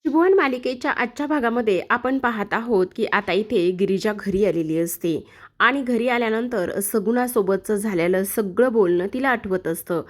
त्रिभुवन मालिकेच्या आजच्या भागामध्ये आपण पाहत आहोत की आता इथे गिरिजा घरी आलेली असते आणि घरी आल्यानंतर सगुणासोबतचं झालेलं सगळं बोलणं तिला आठवत असतं.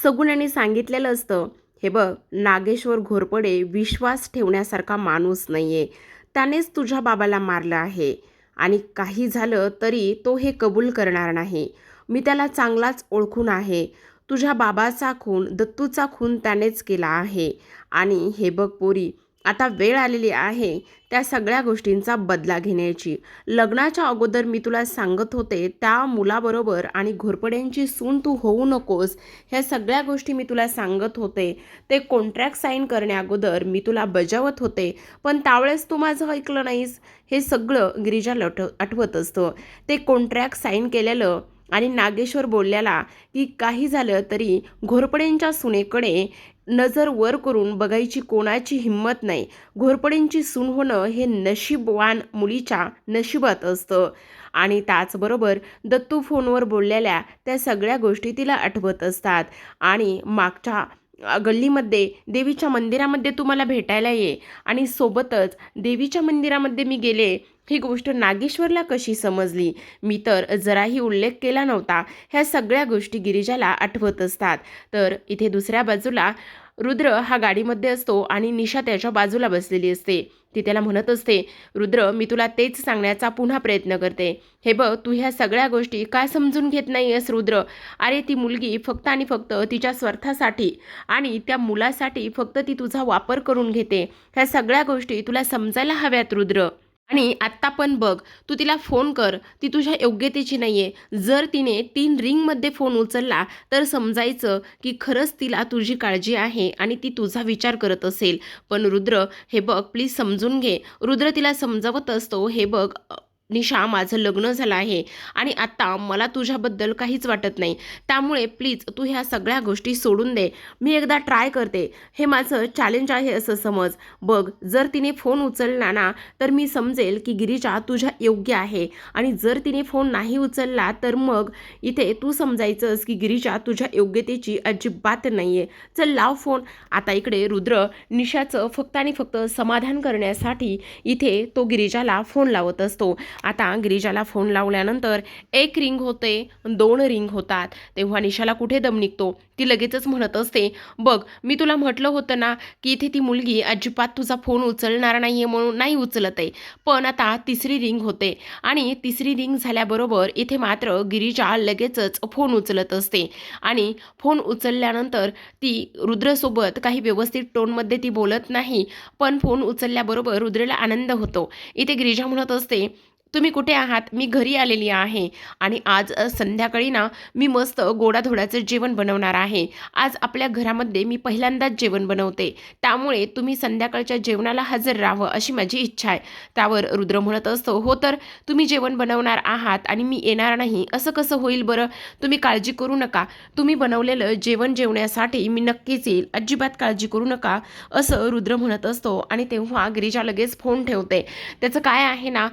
सगुणाने सांगितलेलं असतं, हे बघ, नागेश्वर घोरपडे विश्वास ठेवण्यासारखा माणूस नाहीये. त्यानेच तुझ्या बाबाला मारलं आहे आणि काही झालं तरी तो हे कबूल करणार नाही. मी त्याला चांगलाच ओळखून आहे. तुझ्या बाबाचा खून, दत्तूचा खून त्यानेच केला आहे. आणि हे बघ पोरी, आता वेळ आलेली आहे त्या सगळ्या गोष्टींचा बदला घेण्याची. लग्नाच्या अगोदर मी तुला सांगत होते त्या मुलाबरोबर आणि घोरपड्यांची सून तू होऊ नकोस, ह्या सगळ्या गोष्टी मी तुला सांगत होते. ते कॉन्ट्रॅक्ट साईन करण्याअगोदर मी तुला बजावत होते, पण त्यावेळेस तू माझं ऐकलं नाहीस. हे सगळं गिरिजाला आठवत असतं. ते कॉन्ट्रॅक्ट साईन केलेलं आणि नागेश्वर बोलल्याला की काही झालं तरी घोरपड्यांच्या सुनेकडे नजर वर करून बघायची कोणाची हिंमत नाही. घोरपड्यांची सून होणं हे नशीबवान मुलीच्या नशिबात असतं. आणि त्याचबरोबर दत्तू फोनवर बोललेल्या त्या सगळ्या गोष्टी तिला आठवत असतात. आणि मागच्या गल्लीमध्ये देवीच्या मंदिरामध्ये तू मला भेटायला ये, आणि सोबतच देवीच्या मंदिरामध्ये मी गेले ही गोष्ट नागेश्वरला कशी समजली, मी तर जराही उल्लेख केला नव्हता. ह्या सगळ्या गोष्टी गिरिजाला आठवत असतात. तर इथे दुसऱ्या बाजूला रुद्र हा गाडीमध्ये असतो आणि निशा त्याच्या बाजूला बसलेली असते. ती त्याला म्हणत असते, रुद्र, मी तुला तेच सांगण्याचा पुन्हा प्रयत्न करते. हे बघ, तू ह्या सगळ्या गोष्टी काय समजून घेत नाही आहेस रुद्र? अरे ती मुलगी फक्त आणि फक्त तिच्या स्वार्थासाठी आणि त्या मुलासाठी फक्त ती तुझा वापर करून घेते. ह्या सगळ्या गोष्टी तुला समजायला हव्यात रुद्र. आणि आत्ता पण बघ, तू तिला फोन कर, ती तुझ्या योग्यतेची नाहीये. जर तिने 3 रिंगमध्ये फोन उचलला तर समजायचं की खरंच तिला तुझी काळजी आहे आणि ती तुझा विचार करत असेल. पण रुद्र, हे बघ, प्लीज समजून घे. रुद्र तिला समजावत असतो, हे बघ निशा, माझं लग्न झालं आहे आणि आता मला तुझ्याबद्दल काहीच वाटत नाही. त्यामुळे प्लीज तू ह्या सगळ्या गोष्टी सोडून दे. मी एकदा ट्राय करते, हे माझं चॅलेंज आहे असं समज. बघ, जर तिने फोन उचलला ना तर मी समजेल की गिरिजा तुझ्या योग्य आहे, आणि जर तिने फोन नाही उचलला तर मग इथे तू समजायचंस की गिरिजा तुझ्या योग्यतेची अजिबात नाही आहे. चल लाव फोन. आता इकडे रुद्र निशाचं फक्त आणि फक्त समाधान करण्यासाठी इथे तो गिरिजाला फोन लावत असतो. आता गिरिजाला फोन लावल्यानंतर 1 रिंग होते, 2 रिंग होतात. तेव्हा निशाला कुठे दम निघतो. ती लगेचच म्हणत असते, बघ, मी तुला म्हटलं होतं ना की इथे ती मुलगी अजिबात तुझा फोन उचलणार नाहीये म्हणून नाही उचलत आहे. पण आता 3री रिंग होते आणि 3री रिंग झाल्याबरोबर इथे मात्र गिरिजा लगेचच फोन उचलत असते. आणि फोन उचलल्यानंतर ती रुद्रसोबत काही व्यवस्थित टोनमध्ये ती बोलत नाही, पण फोन उचलल्याबरोबर रुद्रला आनंद होतो. इथे गिरिजा म्हणत असते, तुम्ही कुठे आहात? मी घरी आलेली आहे आणि आज संध्याकाळी ना मी मस्त गोडाधोडाचं जेवण बनवणार आहे. आज आपल्या घरामध्ये मी पहिल्यांदाच जेवण बनवते, त्यामुळे तुम्ही संध्याकाळच्या जेवणाला हजर राहावं अशी माझी इच्छा आहे. त्यावर रुद्र म्हणत असतो, हो तर तुम्ही जेवण बनवणार आहात आणि मी येणार नाही असं कसं होईल बरं? तुम्ही काळजी करू नका. तुम्ही बनवलेलं जेवण जेवण्यासाठी मी नक्कीच येईल. अजिबात काळजी करू नका असं रुद्र म्हणत असतो. आणि तेव्हा गिरिजा लगेच फोन ठेवते. त्याचं काय आहे ना,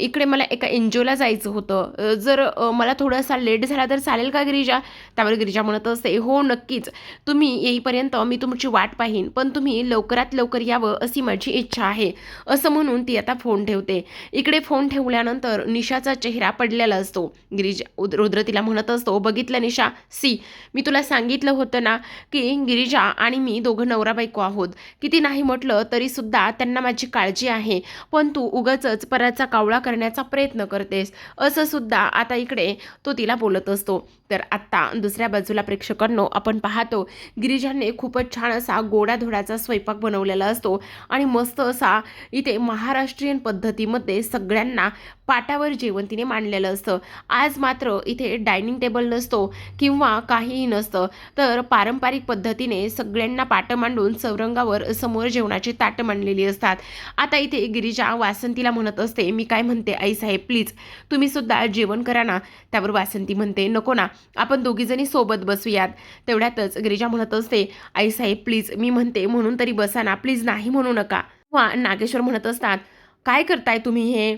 इकडे मला एका एनजीओला जायचं होतं. जर मला थोडासा लेट झाला तर चालेल का गिरिजा? त्यावर गिरिजा म्हणत असते, हो नक्कीच. तुम्ही येईपर्यंत मी तुमची वाट पाहीन, पण तुम्ही लवकरात लवकर यावं अशी माझी इच्छा आहे. असं म्हणून ती आता फोन ठेवते. इकडे फोन ठेवल्यानंतर निशाचा चेहरा पडलेला असतो. रुद्र तिला म्हणत असतो, बघितलं निशा, मी तुला सांगितलं होतं ना की गिरिजा आणि मी दोघं नवरा बायको आहोत. किती नाही म्हटलं तरी सुद्धा त्यांना माझी काळजी आहे, पण तू उगाचच पराचा कावळा करण्याचा प्रयत्न करतेस असं सुद्धा आता इकडे तो तिला बोलत असतो. तर आत्ता दुसऱ्या बाजूला प्रेक्षकांनो आपण पाहतो, गिरिजाने खूपच छान असा गोडाधोडाचा स्वयंपाक बनवलेला असतो आणि मस्त असा इथे महाराष्ट्रीयन पद्धतीमध्ये सगळ्यांना पाटावर जेवण तिने मांडलेलं असतं. आज मात्र इथे डायनिंग टेबल नसतो किंवा काहीही नसतं, तर पारंपरिक पद्धतीने सगळ्यांना पाटं मांडून चौरंगावर समोर जेवणाची ताटं मांडलेली असतात. आता इथे गिरिजा वासंतीला म्हणत असते, मी काय म्हणते आईसाहेब, प्लीज तुम्ही सुद्धा जेवण करा ना. त्यावर वासंती म्हणते, नको ना, आपण दोघीजणी सोबत बसूयात. तेवढ्यातच गिरिजा म्हणत असते, आईसाहेब प्लीज, मी म्हणते म्हणून तरी बसा ना, प्लीज नाही म्हणू नका. वा नागेश्वर म्हणत असतात, काय करताय तुम्ही हे?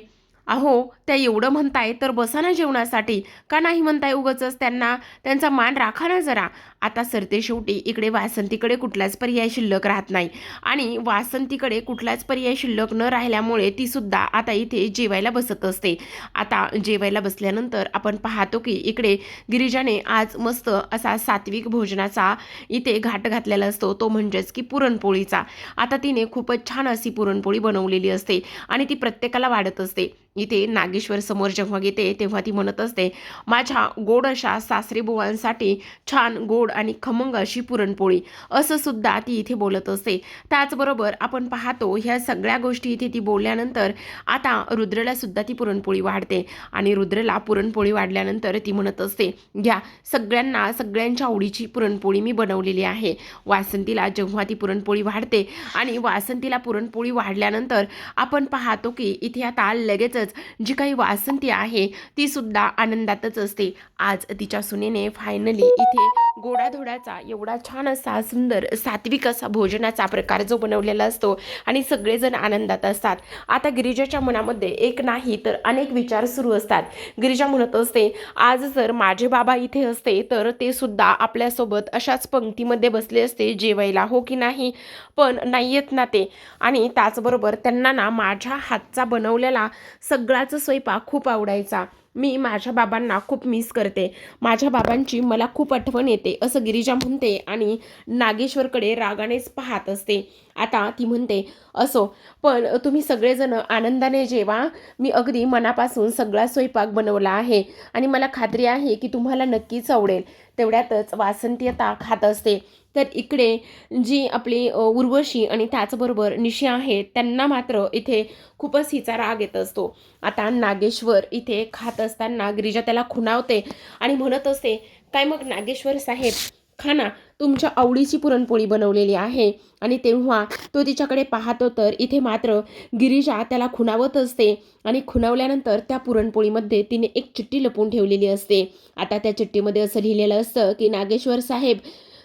अहो, त्या एवढं म्हणताय तर बसा ना जेवणासाठी. का नाही म्हणताय उगाचच त्यांना? त्यांचा मान राखा ना जरा. आता सरते शेवटी इकडे वासंतीकडे कुठलाच पर्याय शिल्लक राहत नाही आणि वासंतीकडे कुठलाच पर्याय शिल्लक न राहिल्यामुळे ती सुद्धा आता इथे जेवायला बसत असते. आता जेवायला बसल्यानंतर आपण पाहतो की इकडे गिरिजाने आज मस्त असा सात्विक भोजनाचा इथे घाट घातलेला असतो, तो म्हणजेच की पुरणपोळीचा. आता तिने खूपच छान अशी पुरणपोळी बनवलेली असते आणि ती प्रत्येकाला वाढत असते. इथे नागेश्वर समोर जेव्हा येते तेव्हा ती म्हणत असते, माझ्या गोड अशा सासरी बुवांसाठी छान गोड आणि खमंग अशी पुरणपोळी, असं सुद्धा ती इथे बोलत असते. त्याचबरोबर आपण पाहतो ह्या सगळ्या गोष्टी इथे ती बोलल्यानंतर आता रुद्रला सुद्धा ती पुरणपोळी वाढते आणि रुद्रला पुरणपोळी वाढल्यानंतर ती म्हणत असते, घ्या सगळ्यांना सगळ्यांच्या आवडीची पुरणपोळी मी बनवलेली आहे. वासंतीला जेव्हा ती पुरणपोळी वाढते आणि वासंतीला पुरणपोळी वाढल्यानंतर आपण पाहतो की इथे आता लगेचच जी काही वासंती आहे ती सुद्धा आनंदातच असते. आज तिच्या सुनेने फायनली इथे गोडाधोडाचा एवढा छान असा सुंदर सात्विक असा भोजनाचा प्रकार जो बनवलेला असतो आणि सगळेजण आनंदात असतात. आता गिरिजाच्या मनामध्ये एक नाही तर अनेक विचार सुरू असतात. गिरिजा म्हणत असते, आज जर माझे बाबा इथे असते तर ते सुद्धा आपल्यासोबत अशाच पंक्तीमध्ये बसले असते जेवायला, हो की नाही? पण नाही येत ना ते. आणि त्याचबरोबर त्यांना ना माझ्या हातचा बनवलेला सगळाच स्वयंपाक खूप आवडायचा. मी माझ्या बाबांना खूप मिस करते. माझ्या बाबांची मला खूप आठवण येते, असं गिरिजा म्हणते आणि नागेश्वरकडे रागानेच पाहत असते. आता ती म्हणते, असो, पण तुम्ही सगळेजण आनंदाने जेवा. मी अगदी मनापासून सगळा स्वयंपाक बनवला आहे आणि मला खात्री आहे की तुम्हाला नक्कीच आवडेल. तेवढ्यातच वासंती आता खात असते. तर इकडे जी आपली उर्वशी आणि त्याचबरोबर निशी आहे त्यांना मात्र इथे खूपच हिचा राग येत असतो. आता नागेश्वर इथे खात असताना गिरिजा त्याला खुणावते आणि म्हणत असते, काय मग नागेश्वर साहेब, खा ना, तुमच्या आवडीची पुरणपोळी बनवलेली आहे. आणि तेव्हा तो तिच्याकडे पाहतो तर इथे मात्र गिरिजा त्याला खुणावत असते आणि खुणावल्यानंतर त्या पुरणपोळीमध्ये तिने एक चिठ्ठी लपवून ठेवलेली असते. आता त्या चिठ्ठीमध्ये असं लिहिलेलं असतं की नागेश्वर साहेब,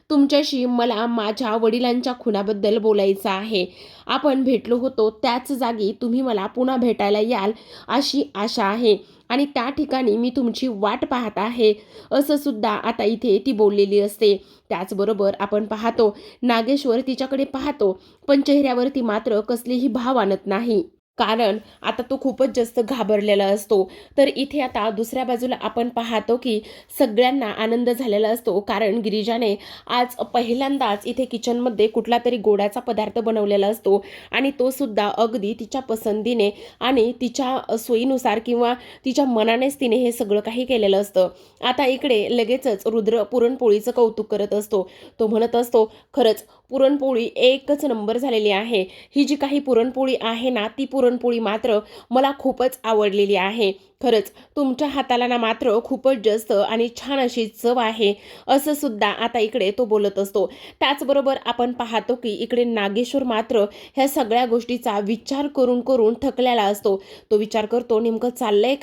तुमच्याशी मला माझ्या वडिलांच्या खुनाबद्दल बोलायचं आहे. आपण भेटलो होतो त्याच जागी तुम्ही मला पुन्हा भेटायला याल अशी आशा आहे आणि त्या ठिकाणी मी तुमची वाट पाहत आहे, असं सुद्धा आता इथे ती बोललेली असते. त्याचबरोबर आपण पाहतो नागेश्वर तिच्याकडे पाहतो पण चेहऱ्यावरती मात्र कसलेही भाव आणत नाही, कारण आता तो खूपच जास्त घाबरलेला असतो. तर इथे आता दुसऱ्या बाजूला आपण पाहतो की सगळ्यांना आनंद झालेला असतो, कारण गिरिजाने आज पहिल्यांदाच इथे किचनमध्ये कुठला तरी गोडाचा पदार्थ बनवलेला असतो आणि तो सुद्धा अगदी तिच्या पसंतीने आणि तिच्या सोयीनुसार किंवा तिच्या मनानेच तिने हे सगळं काही केलेलं असतं. आता इकडे लगेचच रुद्र पुरणपोळीचं कौतुक करत असतो. तो म्हणत असतो, खरंच पुरणपोळी एकच नंबर झालेली आहे. ही जी काही पुरणपोळी आहे ना, ती पुरणपोळी मात्र मला खूपच आवडलेली आहे. खरंच तुमच्या हाताला ना मात्र खूपच जास्त आणि छान अशी चव आहे, असं सुद्धा आता इकडे तो बोलत असतो. त्याचबरोबर आपण पाहतो की इकडे नागेश्वर मात्र ह्या सगळ्या गोष्टीचा विचार करून करून थकलेला असतो. तो विचार करतो, नेमकं चाललंय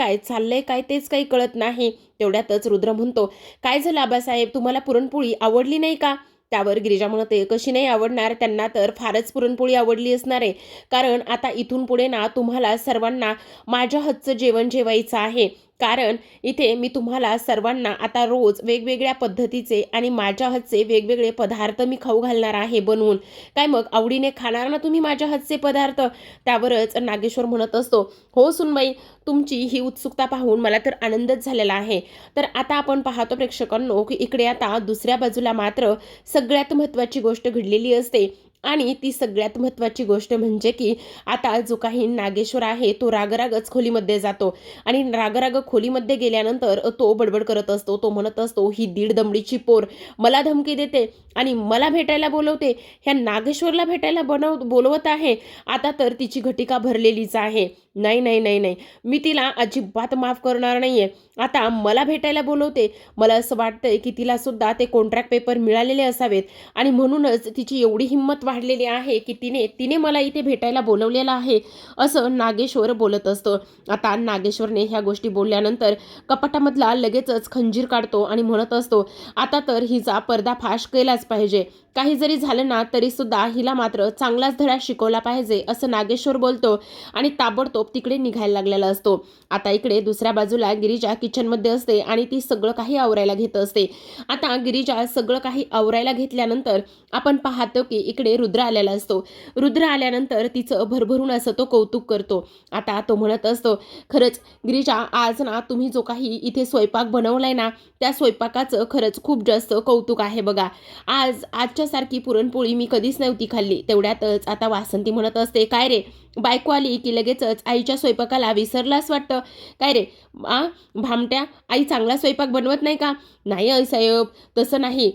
काय तेच काही कळत नाही. तेवढ्यातच रुद्र म्हणतो, काय झालं आबासाहेब, तुम्हाला पुरणपोळी आवडली नाही का? त्यावर गिरिजा म्हणते, कशी नाही आवडणार, त्यांना तर फारच पुरणपोळी आवडली असणार आहे, कारण आता इथून पुढे ना तुम्हाला सर्वांना माझ्या हातचं जेवण जेवायचं आहे. कारण इथे मी तुम्हाला सर्वांना आता रोज वेगवेगळ्या पद्धतीचे आणि माझ्या हातचे वेगवेगळे पदार्थ मी खाऊ घालणार आहे बनवून. काय मग आवडीने खाणार ना तुम्ही माझ्या हातचे पदार्थ? त्यावरच नागेश्वर म्हणत असतो, हो सुनबाई, तुमची ही उत्सुकता पाहून मला तर आनंदच झालेला आहे. तर आता आपण पाहतो प्रेक्षकांनो की इकडे आता दुसऱ्या बाजूला मात्र सगळ्यात महत्त्वाची गोष्ट घडलेली असते आणि ती सगळ्यात महत्त्वाची गोष्ट म्हणजे की आता जो काही नागेश्वर आहे तो रागरागच खोलीमध्ये जातो आणि रागराग खोलीमध्ये गेल्यानंतर तो बडबड करत असतो. तो म्हणत असतो, ही दीड दमडीची पोर मला धमकी देते आणि मला भेटायला बोलवते, ह्या नागेश्वरला भेटायला बोलवत आहे. आता तर तिची घटिका भरलेलीच आहे. नाही नाही नाही नाही, मी तिला अजिबात माफ करणार नाहीये. आता मला भेटायला बोलवते. मला असं वाटतंय की तिला सुद्धा ते कॉन्ट्रॅक्ट पेपर मिळालेले असावेत आणि म्हणूनच तिची एवढी हिंमत वाढलेली आहे की तिने मला इथे भेटायला बोलवलेलं आहे, असं नागेश्वर बोलत असतं. आता नागेश्वरने ह्या गोष्टी बोलल्यानंतर कपाटामधला लगेचच खंजीर काढतो आणि म्हणत असतो, आता तर हिचा पर्दाफाश केलाच पाहिजे, काही जरी झालं ना तरी सुद्धा हिला मात्र चांगलाच धडा शिकवला पाहिजे असं नागेश्वर बोलतो आणि ताबडतोब तिकडे निघायला लागलेला असतो. आता इकडे दुसऱ्या बाजूला गिरिजा किचनमध्ये असते आणि ती सगळं काही आवरायला घेत असते. आता गिरिजा सगळं काही आवरायला घेतल्यानंतर आपण पाहतो की इकडे रुद्र आलेला असतो. रुद्र आल्यानंतर तिचं भरभरून असं तो कौतुक करतो. आता तो म्हणत असतो, खरंच गिरिजा, आज ना तुम्ही जो काही इथे स्वयंपाक बनवलाय ना त्या स्वयंपाकाचं खरंच खूप जास्त कौतुक आहे बघा. आजच्यासारखी पुरणपोळी मी कधीच नव्हती खाल्ली. तेवढ्यातच आता वासंती म्हणत असते, काय रे बायको आली की लगेचच आईच्या स्वयंपाकाला विसरलास वाटतं. काय रे भामट्या, आई चांगला स्वयंपाक बनवत नाही का? नाही आई साहेब, तसं नाही.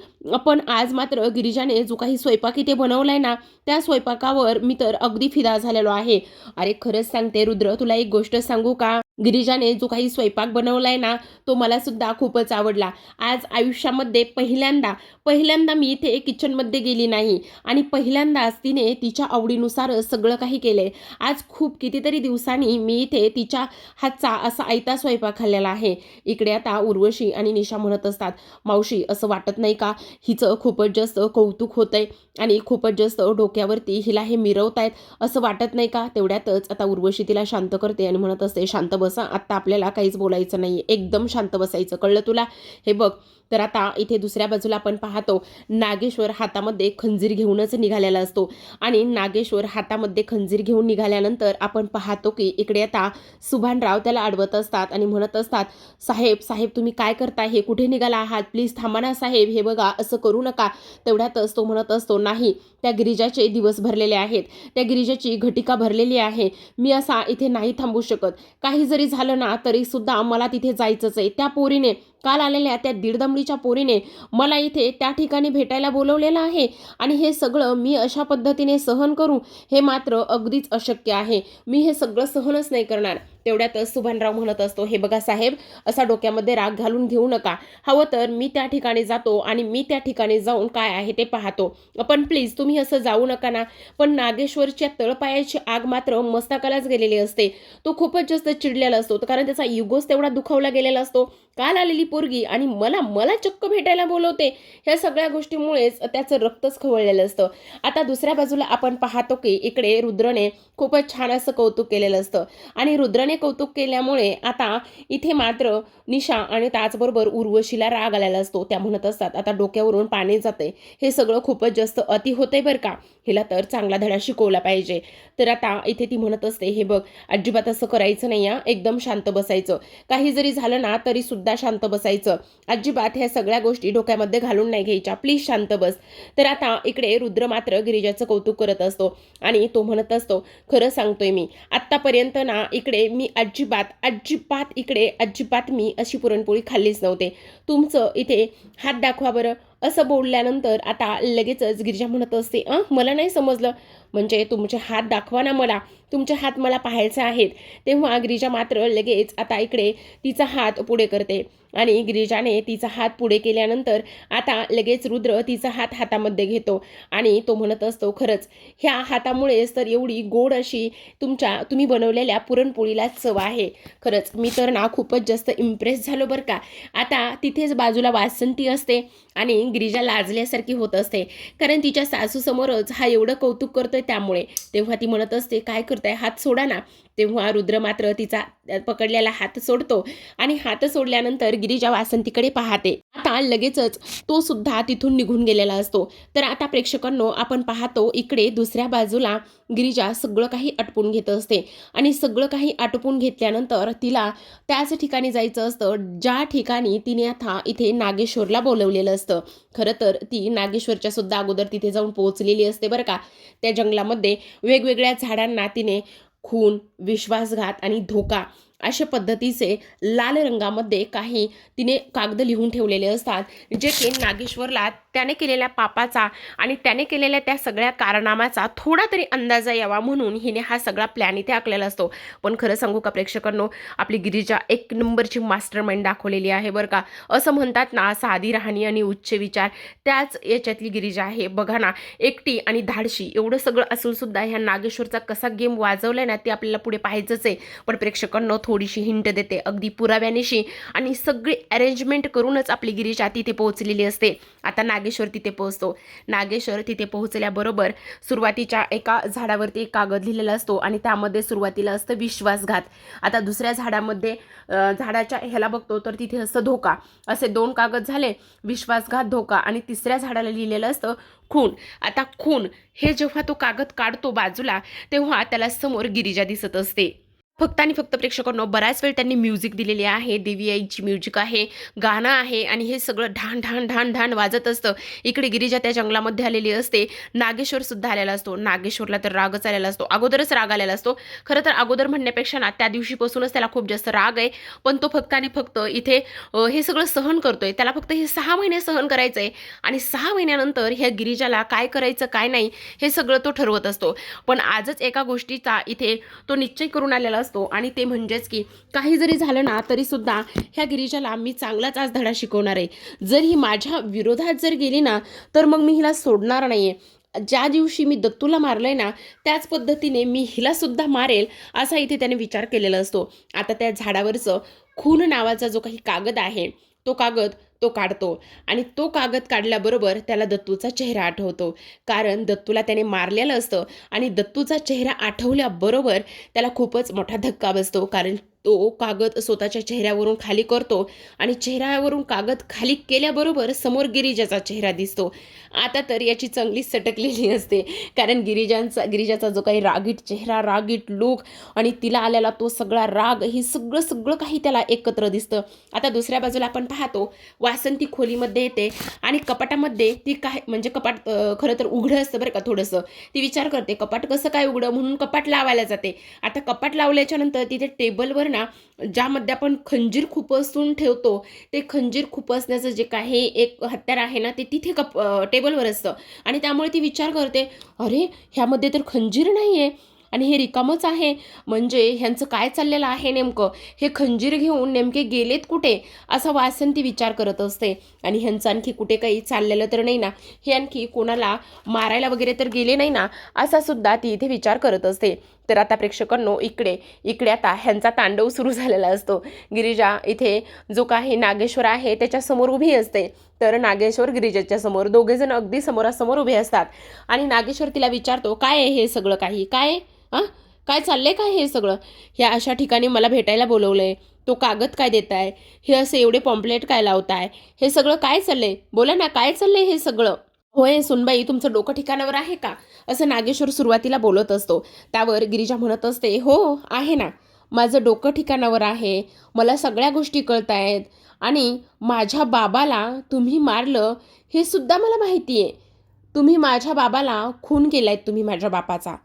पण आज मात्र गिरिजाने जो काही स्वयंपाक इथे बनवलाय ना त्या स्वयंपाकावर मी तर अगदी फिदा झालेलो आहे. अरे खरंच सांगते रुद्र, तुला एक गोष्ट सांगू का? गिरिजाने जो काही स्वयंपाक बनवलाय ना तो मला सुद्धा खूपच आवडला. आज आयुष्यामध्ये पहिल्यांदा मी इथे किचनमध्ये गेली नाही आणि पहिल्यांदाच तिने तिच्या आवडीनुसार सगळं काही केलंय. आज खूप कितीतरी दिवसांनी मी इथे तिच्या हातचा असा आयता स्वयंपाक खाल्लेला आहे. इकडे आता उर्वशी आणि निशा म्हणत असतात, मावशी असं वाटत नाही का हिचं खूपच जास्त कौतुक होतंय आणि खूपच जास्त डोक्यावरती हिला हे मिरवतायत असं वाटत नाही का? तेवढ्यातच आता उर्वशी तिला शांत करते आणि म्हणत असते, शांत बसा, आत्ता आपल्याला काहीच बोलायचं नाही, एकदम शांत बसायचं, कळलं तुला? हे बघ. तर आता इथे दुसऱ्या बाजूला आपण पाहतो नागेश्वर हातामध्ये खंजीर घेऊनच निघालेला असतो आणि नागेश्वर हातामध्ये खंजीर घेऊन निघाल्यानंतर आपण पाहतो की इकडे आता सुभानराव त्याला अडवत असतात आणि म्हणत असतात, साहेब तुम्ही काय करताय? हे कुठे निघाला आहात? प्लीज थांबा ना साहेब, हे बघा असं करू नका. तेवढ्यातच तो म्हणत असतो, नाही, त्या गिरिजाचे दिवस भरलेले आहेत, त्या गिरिजाची घटिका भरलेली आहे, मी असा इथे नाही थांबू शकत. काही जरी झालं ना तरी सुद्धा मला तिथे जायचंच आहे. त्या पोरीने काल आलेल्या त्या दीडदमडीच्या पोरीने मला इथे त्या ठिकाणी भेटायला बोलवलेलं आहे आणि हे सगळं मी अशा पद्धतीने सहन करू हे मात्र अगदीच अशक्य आहे. मी हे सगळं सहनच नाही करणार. तेवढ्यातच सुभानराव म्हणत असतो, हे बघा साहेब, असा डोक्यामध्ये राग घालून घेऊ नका. हवं तर मी त्या ठिकाणी जातो आणि मी त्या ठिकाणी जाऊन काय आहे ते पाहतो. पण प्लीज तुम्ही असं जाऊ नका ना. पण नागेश्वरच्या तळपायाची आग मात्र मस्तकालाच गेलेली असते. तो खूपच जास्त चिडलेला असतो कारण त्याचा युगोच तेवढा दुखावला गेलेला असतो. काल आलेली पोरगी आणि मला चक्क भेटायला बोलवते, ह्या सगळ्या गोष्टीमुळेच त्याचं रक्तच खवळलेलं असतं. आता दुसऱ्या बाजूला आपण पाहतो की इकडे रुद्रने खूपच छान असं कौतुक केलेलं असतं आणि रुद्रने कौतुक केल्यामुळे आता इथे मात्र निशा आणि त्याचबरोबर उर्वशीला राग आलेला असतो. त्या म्हणत असतात, आता डोक्यावरून पाणी जाते, हे सगळं खूपच जास्त अति होतंय बरं का, हिला तर चांगला धडा शिकवला पाहिजे. तर आता इथे ती म्हणत असते, हे बघ अजिबात असं करायचं नाही, एकदम शांत बसायचं. काही जरी झालं ना तरी सुद्धा शांत बसायचं. अजिबात ह्या सगळ्या गोष्टी डोक्यामध्ये घालून नाही घ्यायच्या, प्लीज शांत बस. तर आता इकडे रुद्र मात्र गिरिजाचं कौतुक करत असतो आणि तो म्हणत असतो, खरं सांगतोय मी आत्तापर्यंत ना इकडे मी अजिबात मी अशी पुरणपोळी खाल्लीच नव्हते. तुमचं इथे हात दाखवा बरं. असं बोलल्यानंतर आता लगेचच गिरिजा म्हणत असते, मला नाही समजलं. म्हणजे तुमचे हात दाखवा ना मला, तुमचे हात मला पाहायचे आहेत. तेव्हा गिरिजा मात्र लगेच आता इकडे तिचा हात पुढे करते आणि गिरिजाने तिचा हात पुढे केल्यानंतर आता लगेच रुद्र तिचा हात हातामध्ये घेतो आणि तो म्हणत असतो, खरंच ह्या हातामुळेच तर एवढी गोड अशी तुम्ही बनवलेल्या पुरणपोळीला चव आहे. खरंच मी तर ना खूपच जास्त इम्प्रेस झालो बरं का. आता तिथेच बाजूला वासंती असते आणि गिरिजा लाजल्यासारखी होत असते कारण तिच्या सासूसमोरच हा एवढं कौतुक करतोय त्यामुळे. तेव्हा ती म्हणत असते, काय करताय, हात सोडा ना. तेव्हा रुद्र मात्र तिचा पकडलेला हात सोडतो आणि हात सोडल्यानंतर गिरिजा वासंतीकडे पाहते. आता लगेचच तो सुद्धा तिथून निघून गेलेला असतो. तर आता प्रेक्षकांनो आपण पाहतो इकडे दुसऱ्या बाजूला गिरिजा सगळं काही आटपून घेत असते आणि सगळं काही आटपून घेतल्यानंतर तिला त्याच ठिकाणी जायचं असतं ज्या ठिकाणी तिने आता इथे नागेश्वरला बोलवलेलं असतं. खरं तर ती नागेश्वरच्या सुद्धा अगोदर तिथे जाऊन पोहोचलेली असते बरं का. त्या जंगलामध्ये वेगवेगळ्या झाडांना तिने खून, विश्वासघात आणि धोका अशा पद्धतीचे लाल रंगामध्ये काही तिने कागद लिहून ठेवलेले असतात, जे की नागेश्वरला त्याने केलेल्या पापाचा आणि त्याने केलेल्या त्या सगळ्या कारनामाचा थोडा तरी अंदाजा यावा म्हणून हिने हा सगळा प्लॅन इथे आखलेला असतो. पण खरं सांगू का प्रेक्षकांनो, आपली गिरिजा एक नंबरची मास्टर माइंड दाखवलेली आहे बरं का. असं म्हणतात ना, साधी राहणी आणि उच्च विचार, त्याच याच्यातली गिरिजा आहे. बघा ना, एकटी आणि धाडशी एवढं सगळं असून सुद्धा ह्या नागेश्वरचा कसा गेम वाजवलाय ना ते आपल्याला पुढे पाहायचंच आहे. पण प्रेक्षकांनो थोडीशी हिंट देते अगदी पुराव्यानिशी आणि सगळी अरेंजमेंट करूनच आपली गिरिजा तिथे पोहोचलेली असते. आता नागेश्वर तिथे पोहोचतो. नागेश्वर तिथे पोहोचल्याबरोबर सुरुवातीच्या एका झाडावरती एक कागद लिहिलेला असतो आणि त्यामध्ये सुरुवातीला असतं विश्वासघात. आता दुसऱ्या झाडामध्ये झाडाच्या ह्याला बघतो तर तिथे असतं धोका. असे 2 कागद झाले, विश्वासघात, धोका, आणि तिसऱ्या झाडाला लिहिलेलं असतं खून. आता खून हे जेव्हा तो कागद काढतो बाजूला तेव्हा त्याला समोर गिरिजा दिसत असते. फक्त आणि फक्त प्रेक्षकांनो बराच वेळ त्यांनी म्युझिक दिलेली आहे. देवी आईची म्युझिक आहे, गाणं आहे आणि हे सगळं ढाण ढाण ढाण ढाण वाजत असतं. इकडे गिरिजा त्या जंगलामध्ये आलेली असते. नागेश्वर सुद्धा आलेला असतो. नागेश्वरला तर रागच आलेला असतो, अगोदरच राग आलेला असतो. खरं तर अगोदर म्हणण्यापेक्षा ना त्या दिवशीपासूनच त्याला खूप जास्त राग आहे. पण तो फक्त आणि फक्त इथे हे सगळं सहन करतोय. त्याला फक्त हे 6 महिने सहन करायचं आहे आणि 6 महिन्यानंतर ह्या गिरिजाला काय करायचं काय नाही हे सगळं तो ठरवत असतो. पण आजच एका गोष्टीचा इथे तो निश्चय करून आलेला असतो आणि ते म्हणजेच की काही जरी झालं ना तरी सुद्धा ह्या गिरिजाला मी चांगलाच आज धडा शिकवणार आहे. जर ही माझ्या विरोधात जर गेली ना तर मग मी हिला सोडणार नाहीये. ज्या दिवशी मी दत्तूला मारलंय ना त्याच पद्धतीने मी हिला सुद्धा मारेल असा इथे त्याने विचार केलेला असतो. आता त्या झाडावरचं खून नावाचा जो काही कागद आहे तो कागद तो काढतो आणि तो कागद काढल्याबरोबर त्याला दत्तूचा चेहरा आठवतो. कारण दत्तूला त्याने मारलेलं असतं आणि दत्तूचा चेहरा आठवल्याबरोबर त्याला खूपच मोठा धक्का बसतो. कारण तो कागद स्वतःच्या चेहऱ्यावरून खाली करतो आणि चेहऱ्यावरून कागद खाली केल्याबरोबर समोर गिरिजाचा चेहरा दिसतो. आता तर याची चांगलीच सटकलेली असते. कारण गिरिजाचा जो काही रागीट चेहरा, रागीट लूक आणि तिला आलेला तो सगळा राग, हे सगळं काही त्याला एकत्र दिसतं. आता दुसऱ्या बाजूला आपण पाहतो वासंती खोलीमध्ये येते आणि कपाटामध्ये ती काय म्हणजे कपाट खरं तर उघडं असतं बरं का थोडंसं. ती विचार करते कपाट कसं काय उघडं, म्हणून कपाट लावायला जाते. आता कपाट लावल्याच्या नंतर तिथे टेबलवर ना ज्यामध्ये आपण खंजीर खुपसून ठेवतो ते खंजीर खुपसण्याचं जे काही एक हत्यार आहे ना ते तिथे टेबलवर असतं आणि त्यामुळे ती विचार करते अरे ह्यामध्ये तर खंजीर नाही आहे आणि हे रिकामच आहे. म्हणजे ह्यांचं काय चाललेलं आहे नेमकं, हे खंजीर घेऊन नेमके गेलेत कुठे असा वासंती विचार करत असते. आणि ह्यांचं आणखी कुठे काही चाललेलं तर नाही ना, हे आणखी कोणाला मारायला वगैरे तर गेले नाही ना असा सुद्धा ती इथे विचार करत असते. तर आता प्रेक्षकांनो इकडे आता ह्यांचा तांडव सुरू झालेला असतो. गिरिजा इथे जो काही नागेश्वर आहे त्याच्या समोर उभी असते. तर नागेश्वर गिरिजाच्या समोर दोघेजण अगदी समोरासमोर उभे असतात आणि नागेश्वर तिला विचारतो काय आहे हे सगळं काही, काय काय चाललंय काय हे सगळं, ह्या अशा ठिकाणी मला भेटायला बोलवलंय, तो कागद काय देताय, हे असे एवढे पॉम्पलेट काय लावताय, हे सगळं काय चाललंय, बोला ना काय चाललंय हे सगळं. होय सुनबाई तुमचं डोकं ठिकाणावर आहे का, असं नागेश्वर सुरुवातीला बोलत असतो. त्यावर गिरिजा म्हणत असते हो आहे ना, माझं डोकं ठिकाणावर आहे, मला सगळ्या गोष्टी कळतायत आणि माझ्या बाबाला तुम्ही मारलं हे सुद्धा मला माहिती आहे. तुम्ही माझ्या बाबाला खून केलाय, तुम्ही माझ्या बापाचा,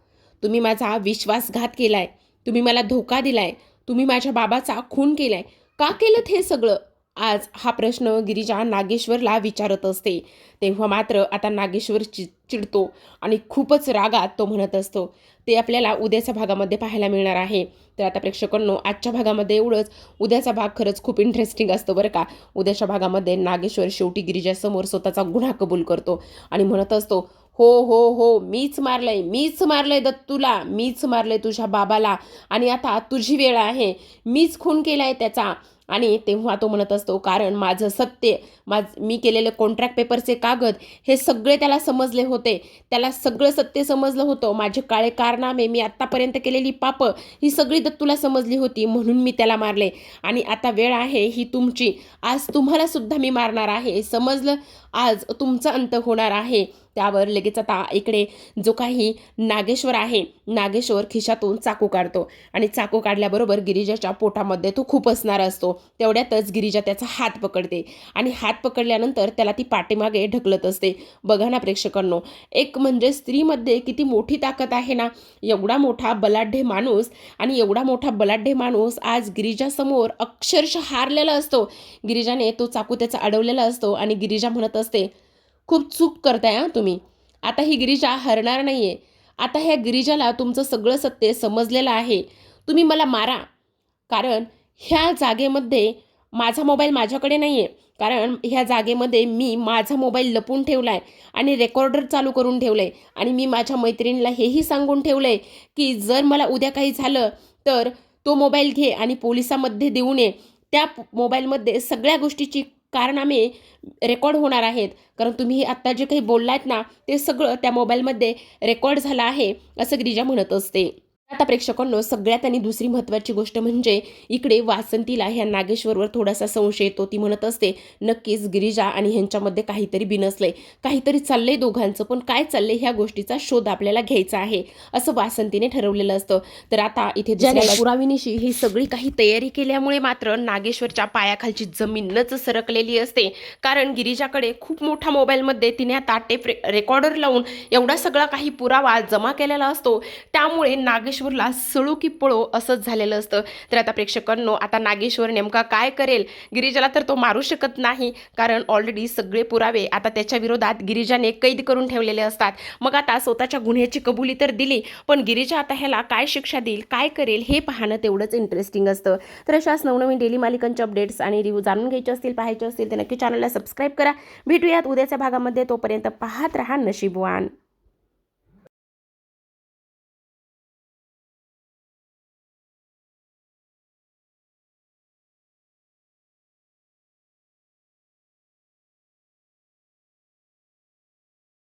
तुम्ही माझा विश्वासघात केलाय, तुम्ही मला धोका दिलाय, तुम्ही माझ्या बाबाचा खून केलाय. का केलं हे सगळं, आज हा प्रश्न गिरिजा नागेश्वरला विचारत असते. तेव्हा मात्र आता नागेश्वर चिडतो आणि खूपच रागात तो म्हणत असतो. ते आपल्याला उद्याच्या भागामध्ये पाहायला मिळणार आहे. तर आता प्रेक्षकांनो आजच्या भागामध्ये एवढंच. उद्याचा भाग खरंच खूप इंटरेस्टिंग असतो बरं का. उद्याच्या भागामध्ये नागेश्वर शेवटी गिरिजासमोर स्वतःचा गुन्हा कबूल करतो आणि म्हणत असतो हो हो हो मीच मारलंय दत्तूला, मीच मारलंय तुझ्या बाबाला आणि आता तुझी वेळ आहे, मीच खून केलाय त्याचा. आणि तेव्हा तो म्हणत असतो कारण माझं सत्य, मी केलेले कॉन्ट्रॅक्ट पेपरचे कागद हे सगळे त्याला समजले होते, त्याला सगळं सत्य समजलं होतं. माझे काळे कारनामे, मी आत्तापर्यंत केलेली पापं ही सगळी दत्तूला समजली होती, म्हणून मी त्याला मारले. आणि आता वेळ आहे ही तुमची, आज तुम्हाला सुद्धा मी मारणार आहे, समजलं, आज तुमचा अंत होणार आहे. त्यावर लगेच आता इकडे जो काही नागेश्वर आहे, नागेश्वर खिशातून चाकू काढतो आणि चाकू काढल्याबरोबर गिरिजाच्या पोटामध्ये तो खूप असणार असतो. तेवढ्यातच गिरिजा त्याचा हात पकडते आणि हात पकडल्यानंतर त्याला ती पाठीमागे ढकलत असते. बघा ना प्रेक्षकांनो, एक म्हणजे स्त्रीमध्ये किती मोठी ताकद आहे ना. एवढा मोठा बलाढ्य माणूस आणि एवढा मोठा बलाढ्य माणूस आज गिरिजासमोर अक्षरशः हारलेला असतो. गिरिजाने तो चाकू त्याचा अडवलेला असतो आणि गिरिजा म्हणत असते खूप चूक करताय हा तुम्ही, आता ही गिरिजा हरणार नाहीये. आता ह्या गिरिजाला तुमचं सगळं सत्य समजलेलं आहे, तुम्ही मला मारा. कारण ह्या जागेमध्ये माझा मोबाईल माझ्याकडे नाही आहे, कारण ह्या जागेमध्ये मी माझा मोबाईल लपून ठेवला आहे आणि रेकॉर्डर चालू करून ठेवलं आहे आणि मी माझ्या मैत्रिणीला हेही सांगून ठेवलं आहे की जर मला उद्या काही झालं तर तो मोबाईल घे आणि पोलिसांमध्ये देऊन ये. त्या मोबाईलमध्ये सगळ्या गोष्टीची कारनामे रेकॉर्ड होणार आहेत. कारण तुम्ही आत्ता जे काही बोललात ना, ते सगळं त्या मोबाईलमध्ये रेकॉर्ड झालं आहे, असं गिरिजा म्हणत असते. आता प्रेक्षकांनो, सगळ्यात आणि दुसरी महत्त्वाची गोष्ट म्हणजे इकडे वासंतीला ह्या नागेश्वरवर थोडासा संशय येतो. ती म्हणत असते, नक्कीच गिरिजा आणि ह्यांच्यामध्ये काहीतरी बिनसलंय, काहीतरी चाललंय दोघांचं, पण काय चाललंय ह्या गोष्टीचा शोध आपल्याला घ्यायचा आहे, असं वासंतीने ठरवलेलं असतं. तर आता इथे ज्याने पुराविनीशी ही सगळी काही तयारी केल्यामुळे मात्र नागेश्वरच्या पायाखालची जमीनच सरकलेली असते. कारण गिरिजाकडे खूप मोठा मोबाईलमध्ये तिने आता टेप रेकॉर्डर लावून एवढा सगळा काही पुरावा जमा केलेला असतो. त्यामुळे नागेश्वरला सळो की पळो असंच झालेलं असतं. तर आता प्रेक्षकांनो, आता नागेश्वर नेमका काय करेल? गिरिजाला तर तो मारू शकत नाही, कारण ऑलरेडी सगळे पुरावे आता त्याच्या विरोधात गिरिजाने कैद करून ठेवलेले असतात. मग आता स्वतःच्या गुन्ह्याची कबुली तर दिली, पण गिरिजा आता ह्याला काय शिक्षा देईल, काय करेल, हे पाहणं तेवढंच इंटरेस्टिंग असतं. तर अशाच नवनवीन डेली मालिकांचे अपडेट्स आणि रिव्ह्यू जाणून घ्यायचे असतील, पाहायचे असतील, तर नक्की चॅनलला सबस्क्राईब करा. भेटूयात उद्याच्या भागामध्ये. तोपर्यंत पाहत रहा नशीबवान.